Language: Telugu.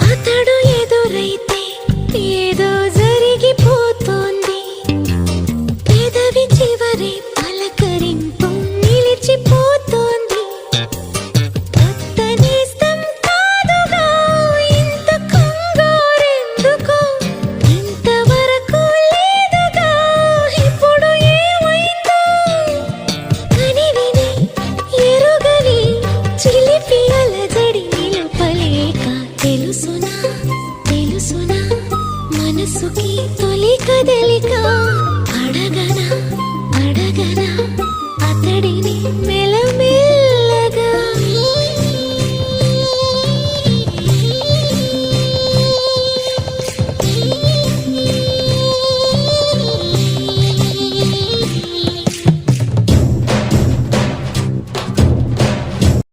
అతడు ఎదురైతే ఏదో జరిగిపోతోంది. పెదవి చివరి పలకరింపు నిలిచిపోతోంది. కొత్త నేస్తం కాదుగా ఇంత కంగారెందుకో, ఇంతవరకు లేదుగా ఇప్పుడు ఏమైందో. కనివిని ఎరుగని చిలిపి అలజడి నిలుపలేక తెలుసునా తెలుసునా మనసుకి తొలి కదలిక